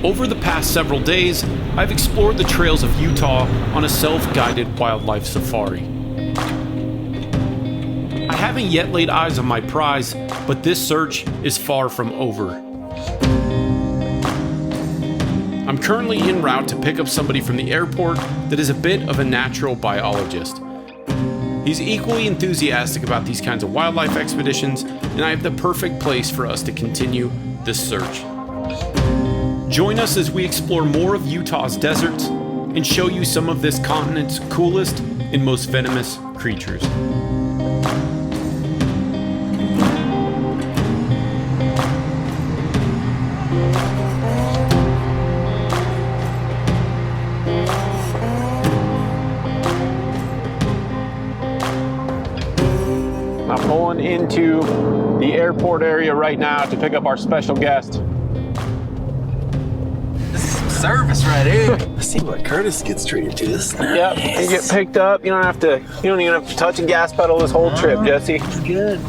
Over the past several days, I've explored the trails of Utah on a self-guided wildlife safari. I haven't yet laid eyes on my prize, but this search is far from over. I'm currently en route to pick up somebody from the airport that is a bit of a natural biologist. He's equally enthusiastic about these kinds of wildlife expeditions, and I have the perfect place for us to continue this search. Join us as we explore more of Utah's deserts and show you some of this continent's coolest and most venomous creatures. I'm pulling into the airport area right now to pick up our special guest. This is some service right here. Let's see what Curtis gets treated to. This is nice. Yep, you get picked up. You don't even have to touch a gas pedal this whole trip, Jesse. It's good.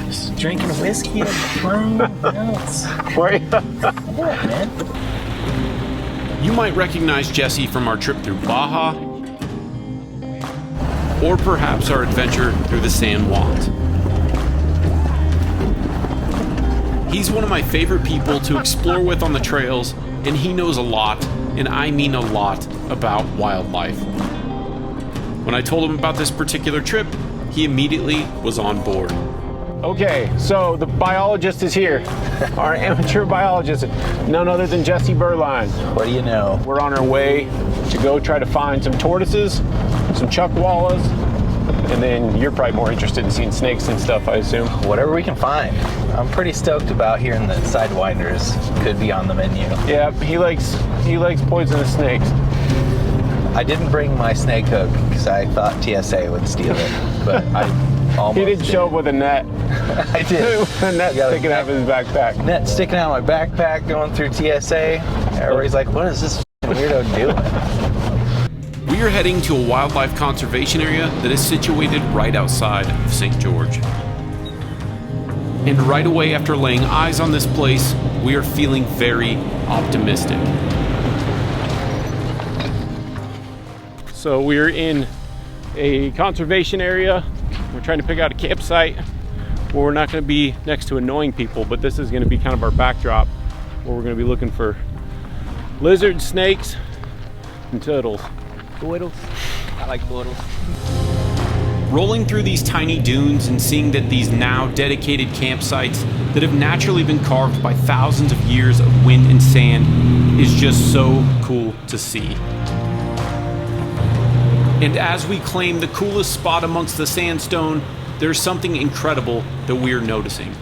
Just drinking whiskey on the plane. Where are you? Yeah, man. You might recognize Jesse from our trip through Baja, or perhaps our adventure through the San Juans. He's one of my favorite people to explore with on the trails, and he knows a lot, and I mean a lot, about wildlife. When I told him about this particular trip, he immediately was on board. Okay, so the biologist is here. Our amateur biologist, none other than Jesse Burline. What do you know? We're on our way to go try to find some tortoises, some chuckwallas, and then you're probably more interested in seeing snakes and stuff, I assume. Whatever we can find. I'm pretty stoked about hearing that sidewinders could be on the menu. Yeah, he likes poisonous snakes. I didn't bring my snake hook because I thought TSA would steal it, but I almost He did show up with a net. I did. A net sticking out of his backpack. Net sticking out of my backpack going through TSA. Everybody's like, what is this weirdo doing? We are heading to a wildlife conservation area that is situated right outside of St. George. And right away after laying eyes on this place, we are feeling very optimistic. So we're in a conservation area. We're trying to pick out a campsite where we're not going to be next to annoying people, but this is going to be kind of our backdrop where we're going to be looking for lizards, snakes, and turtles. Boidles. I like boidles. Rolling through these tiny dunes and seeing that these now dedicated campsites that have naturally been carved by thousands of years of wind and sand is just so cool to see. And as we claim the coolest spot amongst the sandstone, there's something incredible that we're noticing.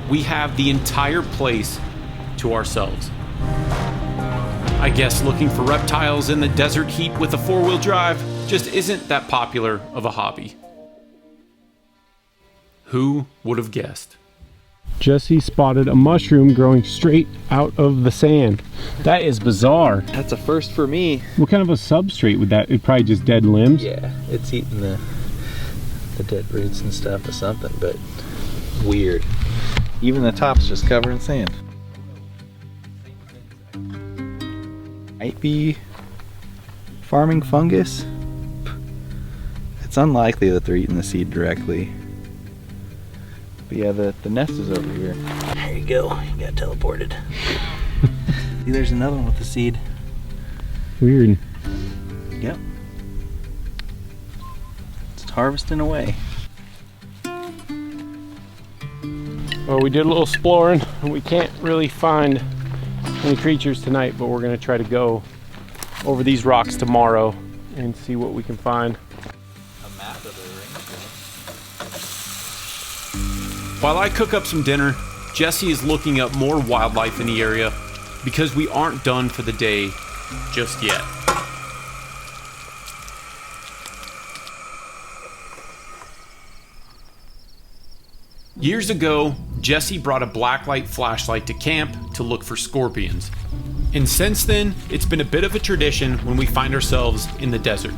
We have the entire place to ourselves. I guess looking for reptiles in the desert heat with a four-wheel drive just isn't that popular of a hobby. Who would have guessed? Jesse spotted a mushroom growing straight out of the sand. That is bizarre. That's a first for me. What kind of a substrate would that? It'd probably just dead limbs? Yeah, it's eating the dead roots and stuff or something, but weird. Even the top's just covered in sand. Might be farming fungus. It's unlikely that they're eating the seed directly. But yeah, the nest is over here. There you go. You got teleported. See, there's another one with the seed. Weird. Yep. It's harvesting away. Well, we did a little exploring and we can't really find any creatures tonight, but we're gonna try to go over these rocks tomorrow and see what we can find. A map of the ring. While I cook up some dinner, Jesse is looking up more wildlife in the area because we aren't done for the day just yet. Years ago, Jesse brought a blacklight flashlight to camp to look for scorpions. And since then, it's been a bit of a tradition when we find ourselves in the desert.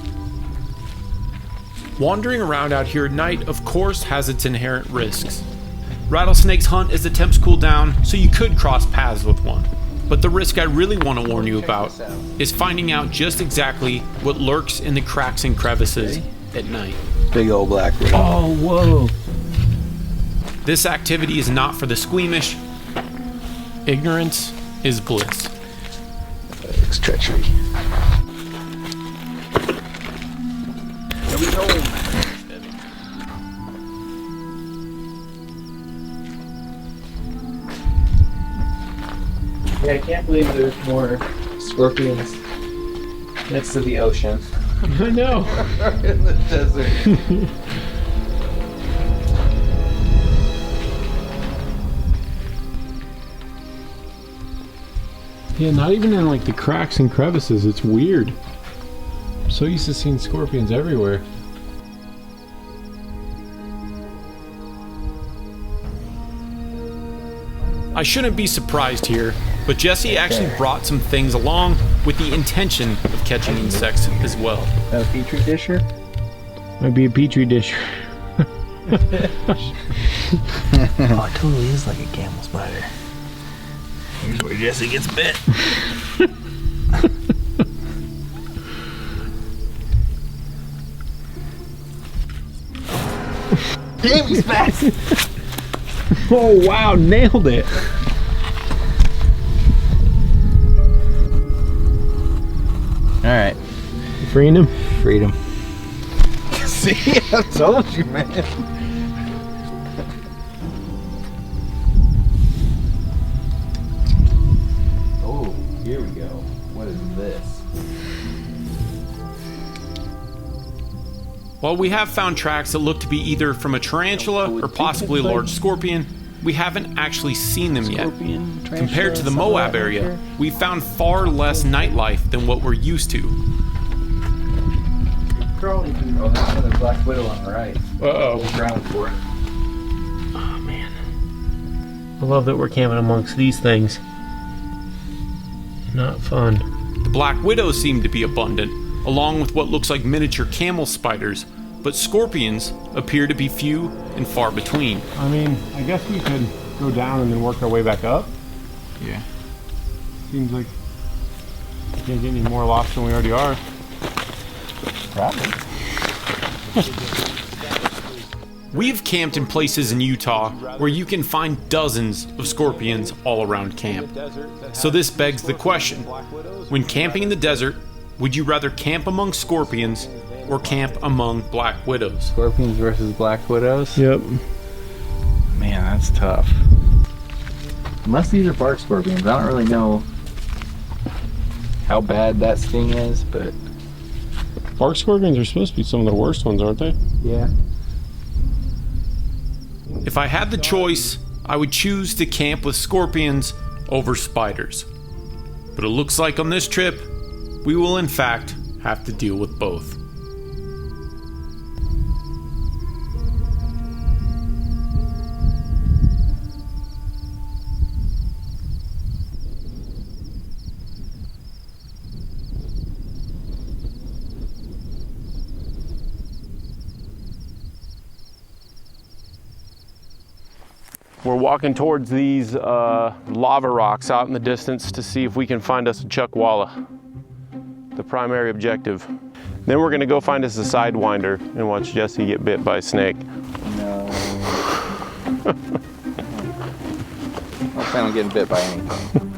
Wandering around out here at night, of course, has its inherent risks. Rattlesnakes hunt as the temps cool down, so you could cross paths with one. But the risk I really want to warn you about is finding out just exactly what lurks in the cracks and crevices at night. Big old black widow. Oh, whoa. This activity is not for the squeamish. Ignorance is bliss. It's treachery. Yeah, I can't believe there's more scorpions next to the ocean. I know. In the desert. Yeah, not even in like the cracks and crevices. It's weird. I'm so used to seeing scorpions everywhere. I shouldn't be surprised here, but Jesse actually brought some things along with the intention of catching insects as well. That a petri disher? Might be a petri dish. Oh, it totally is like a camel spider. Here's where Jesse gets bit. Damn, he's fast! Oh wow, nailed it. Alright, Freeing him. freedom. See, I told you, man. Oh, here we go. What is this? While we have found tracks that look to be either from a tarantula or possibly a large scorpion, we haven't actually seen them yet. Compared to the Moab area, we found far less nightlife than what we're used to. Oh, there's another black widow on the right. Uh-oh. Ground for it. Oh man. I love that we're camping amongst these things. Not fun. The black widows seem to be abundant, along with what looks like miniature camel spiders, but scorpions appear to be few and far between. I mean, I guess we could go down and then work our way back up. Yeah. Seems like we can't get any more lost than we already are. Probably. We've camped in places in Utah where you can find dozens of scorpions all around camp. So this begs the question, when camping in the desert, would you rather camp among scorpions or camp among black widows? Scorpions versus black widows? Yep. Man, that's tough. Unless these are bark scorpions, I don't really know how bad that sting is, but Bark scorpions are supposed to be some of the worst ones, aren't they? yeah. If I had the choice, I would choose to camp with scorpions over spiders. But it looks like on this trip, we will in fact have to deal with both. We're walking towards these lava rocks out in the distance to see if we can find us a Chuckwalla, the primary objective. Then we're gonna go find us a sidewinder and watch Jesse get bit by a snake. No. I don't plan on getting bit by anything.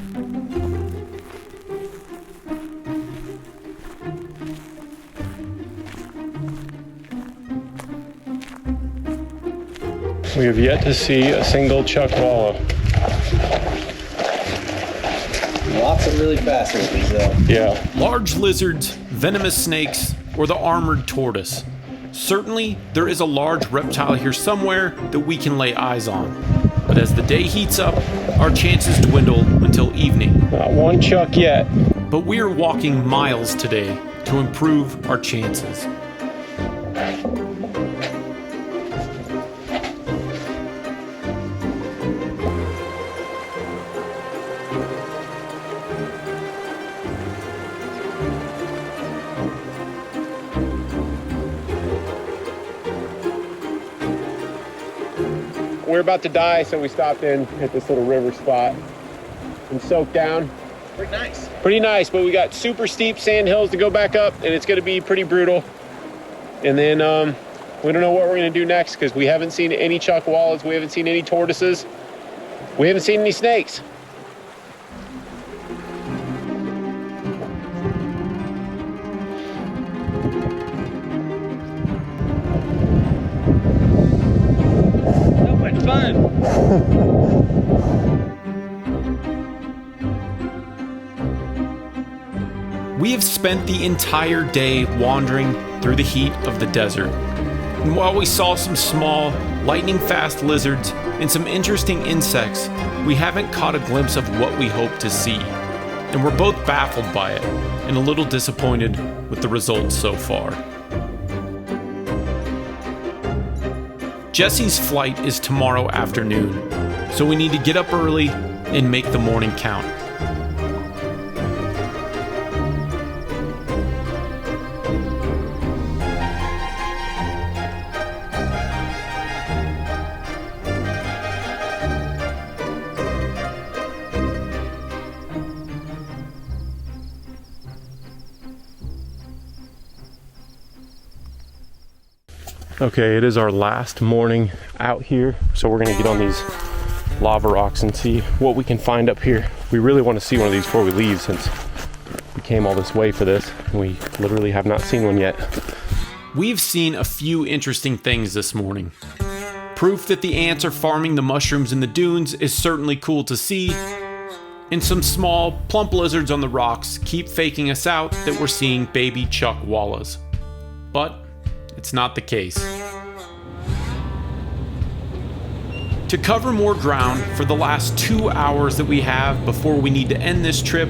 We have yet to see a single Chuckwalla. Lots of really fast ones, though. Yeah. Large lizards, venomous snakes, or the armored tortoise. Certainly, there is a large reptile here somewhere that we can lay eyes on. But as the day heats up, our chances dwindle until evening. Not one Chuck yet. But we're walking miles today to improve our chances. we're about to die, so we stopped in at this little river spot and soaked down. Pretty nice. Pretty nice, but we got super steep sand hills to go back up, and it's gonna be pretty brutal. And then we don't know what we're gonna do next because we haven't seen any chuckwallas, we haven't seen any tortoises, we haven't seen any snakes. So much fun. We have spent the entire day wandering through the heat of the desert. And while we saw some small, lightning-fast lizards and some interesting insects, we haven't caught a glimpse of what we hoped to see. And we're both baffled by it and a little disappointed with the results so far. Jessy's flight is tomorrow afternoon, so we need to get up early and make the morning count. Okay, it is our last morning out here, so we're gonna get on these lava rocks and see what we can find up here. We really want to see one of these before we leave, since we came all this way for this and we literally have not seen one yet. We've seen a few interesting things this morning. Proof that the ants are farming the mushrooms in the dunes is certainly cool to see, and some small, plump lizards on the rocks keep faking us out that we're seeing baby chuckwallas. But it's not the case. To cover more ground for the last 2 hours that we have before we need to end this trip,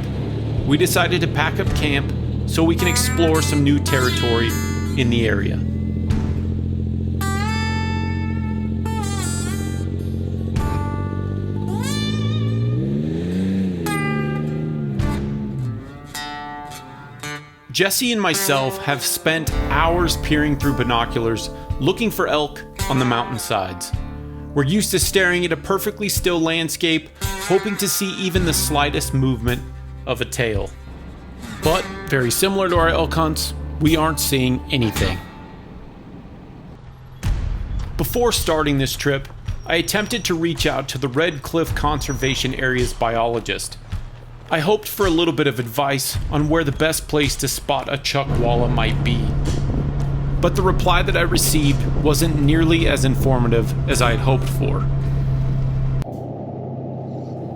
we decided to pack up camp so we can explore some new territory in the area. Jesse and myself have spent hours peering through binoculars looking for elk on the mountainsides. We're used to staring at a perfectly still landscape, hoping to see even the slightest movement of a tail. But, very similar to our elk hunts, we aren't seeing anything. Before starting this trip, I attempted to reach out to the Red Cliff Conservation Area's biologist. I hoped for a little bit of advice on where the best place to spot a chuckwalla might be. But the reply that I received wasn't nearly as informative as I had hoped for.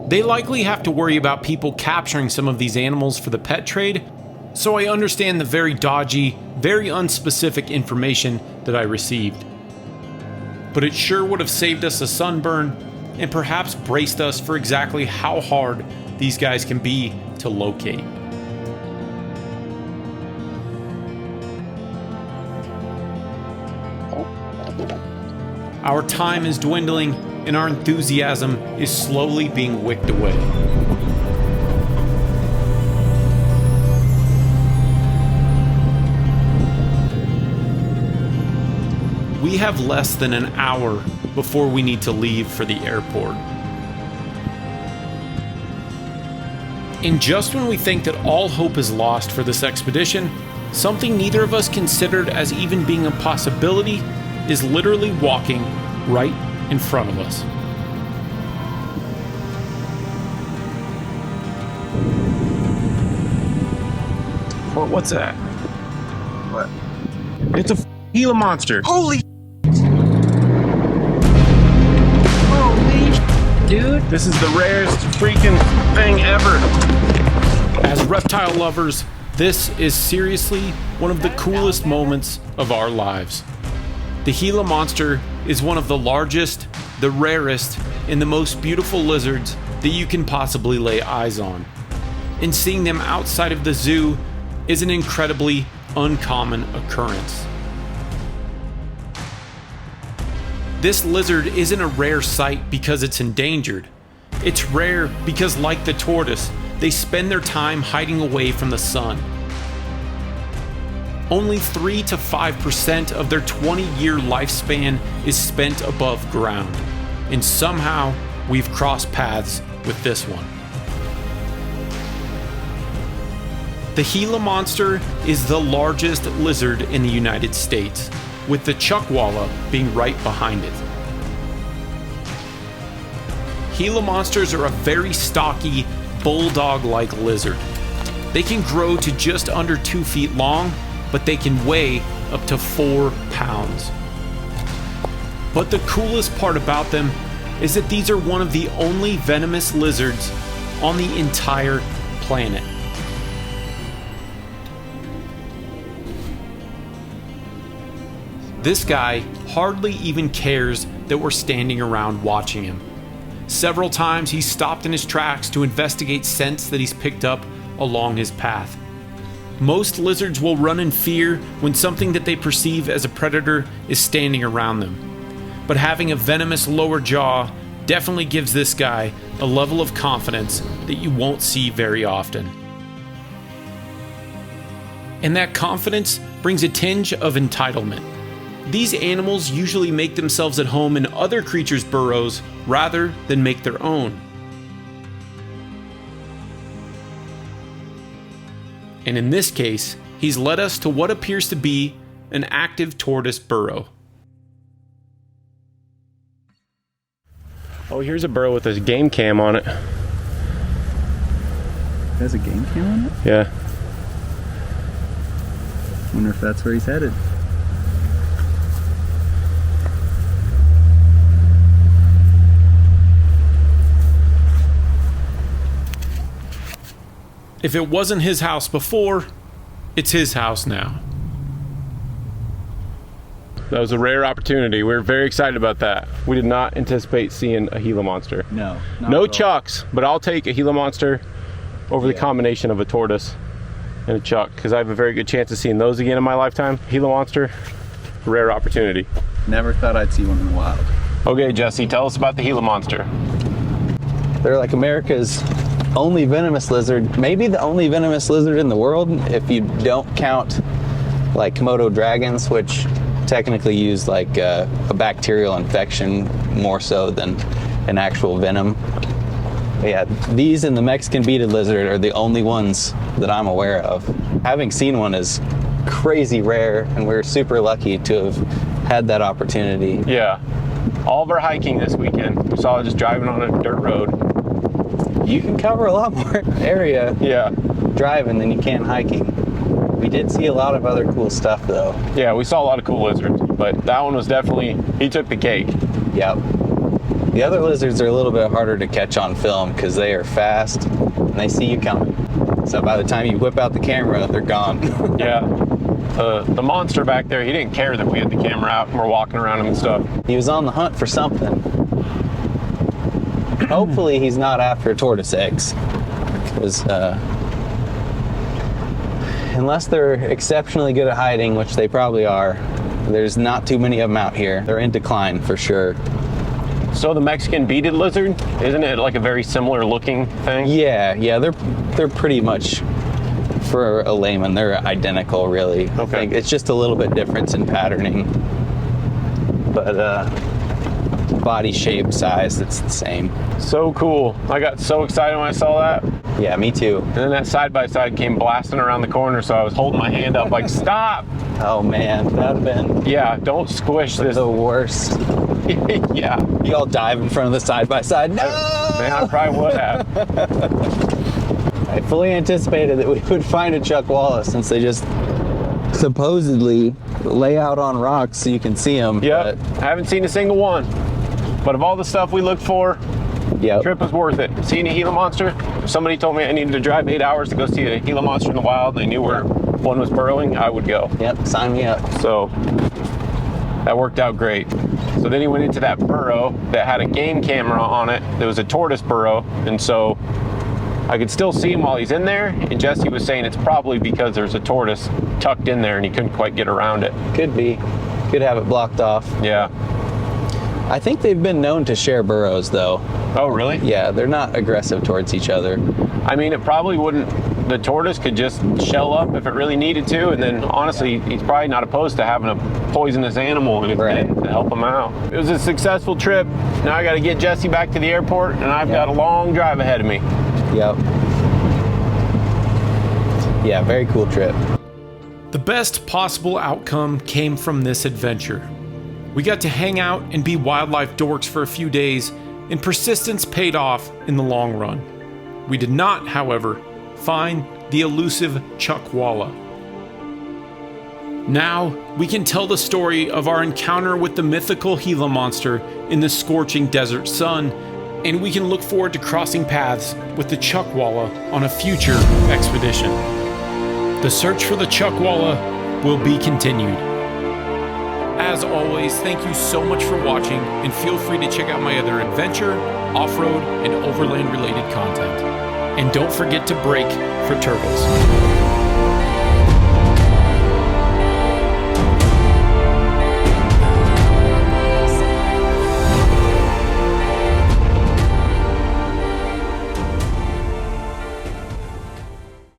They likely have to worry about people capturing some of these animals for the pet trade, so I understand the very dodgy, very unspecific information that I received. But it sure would have saved us a sunburn and perhaps braced us for exactly how hard these guys can be to locate. Our time is dwindling and our enthusiasm is slowly being wicked away. We have less than an hour before we need to leave for the airport. And just when we think that all hope is lost for this expedition, something neither of us considered as even being a possibility is literally walking right in front of us. What's that? What? It's a Gila Monster. Holy dude. This is the rarest freaking thing ever. As reptile lovers, this is seriously one of the coolest moments of our lives. The Gila Monster is one of the largest, the rarest, and the most beautiful lizards that you can possibly lay eyes on. And seeing them outside of the zoo is an incredibly uncommon occurrence. This lizard isn't a rare sight because it's endangered. It's rare because, like the tortoise, they spend their time hiding away from the sun. Only 3 to 5% of their 20-year lifespan is spent above ground, and somehow we've crossed paths with this one. The Gila Monster is the largest lizard in the United States, with the Chuckwalla being right behind it. Gila Monsters are a very stocky, bulldog-like lizard. They can grow to just under 2 feet long, but they can weigh up to 4 pounds. But the coolest part about them is that these are one of the only venomous lizards on the entire planet. This guy hardly even cares that we're standing around watching him. Several times he's stopped in his tracks to investigate scents that he's picked up along his path. Most lizards will run in fear when something that they perceive as a predator is standing around them. But having a venomous lower jaw definitely gives this guy a level of confidence that you won't see very often. And that confidence brings a tinge of entitlement. These animals usually make themselves at home in other creatures' burrows rather than make their own. And in this case, he's led us to what appears to be an active tortoise burrow. Oh, here's a burrow with a game cam on it. Has a game cam on it? Yeah. Wonder if that's where he's headed. If it wasn't his house before, it's his house now. That was a rare opportunity. We were very excited about that. We did not anticipate seeing a Gila Monster. No. No chucks, but I'll take a Gila Monster over the combination of a tortoise and a chuck, because I have a very good chance of seeing those again in my lifetime. Gila Monster, rare opportunity. Never thought I'd see one in the wild. Okay, Jesse, tell us about the Gila Monster. They're like America's only venomous lizard, maybe the only venomous lizard in the world if you don't count like Komodo dragons, which technically use like a bacterial infection more so than an actual venom. But yeah, these and the Mexican beaded lizard are the only ones that I'm aware of. Having seen one is crazy rare, and we're super lucky to have had that opportunity. Yeah, all of our hiking this weekend, we saw it just driving on a dirt road. You can cover a lot more area driving than you can hiking. We did see a lot of other cool stuff though. Yeah, we saw a lot of cool lizards, but that one was definitely, he took the cake. Yep. The other lizards are a little bit harder to catch on film because they are fast and they see you coming. So by the time you whip out the camera, they're gone. Yeah. The monster back there, he didn't care that we had the camera out and we're walking around him and stuff. He was on the hunt for something. Hopefully he's not after tortoise eggs. Because unless they're exceptionally good at hiding, which they probably are, there's not too many of them out here. They're in decline for sure. So the Mexican beaded lizard, isn't it like a very similar looking thing? Yeah, they're pretty much, for a layman, they're identical really. Okay. It's just a little bit difference in patterning. But body shape, size, it's the same. So cool. I got so excited when I saw that. Yeah, me too. And then that side-by-side came blasting around the corner, so I was holding my hand up like, stop! Oh man, that'd have been Yeah, don't squish this. the worst. Yeah. You all dive in front of the side-by-side. No! Man, I probably would have. I fully anticipated that we would find a Chuckwalla since they just supposedly lay out on rocks so you can see them. Yep, I haven't seen a single one. But of all the stuff we looked for, the trip was worth it. Seeing a Gila Monster, if somebody told me I needed to drive 8 hours to go see a Gila Monster in the wild and they knew where one was burrowing, I would go. Yep, sign me up. So that worked out great. So then he went into that burrow that had a game camera on it. There was a tortoise burrow, and so I could still see him while he's in there, and Jesse was saying it's probably because there's a tortoise tucked in there and he couldn't quite get around it. Could be. Could have it blocked off. Yeah. I think they've been known to share burrows though. Oh, really? Yeah, they're not aggressive towards each other. I mean, it probably wouldn't, the tortoise could just shell up if it really needed to, and then honestly, he's probably not opposed to having a poisonous animal in his den to help him out. It was a successful trip. Now I got to get Jessayyy back to the airport, and I've got a long drive ahead of me. Yep. Yeah, very cool trip. The best possible outcome came from this adventure. We got to hang out and be wildlife dorks for a few days, and persistence paid off in the long run. We did not, however, find the elusive Chuckwalla. Now, we can tell the story of our encounter with the mythical Gila Monster in the scorching desert sun, and we can look forward to crossing paths with the Chuckwalla on a future expedition. The search for the Chuckwalla will be continued. As always, thank you so much for watching, and feel free to check out my other adventure, off-road, and overland related content. And don't forget to brake for turtles.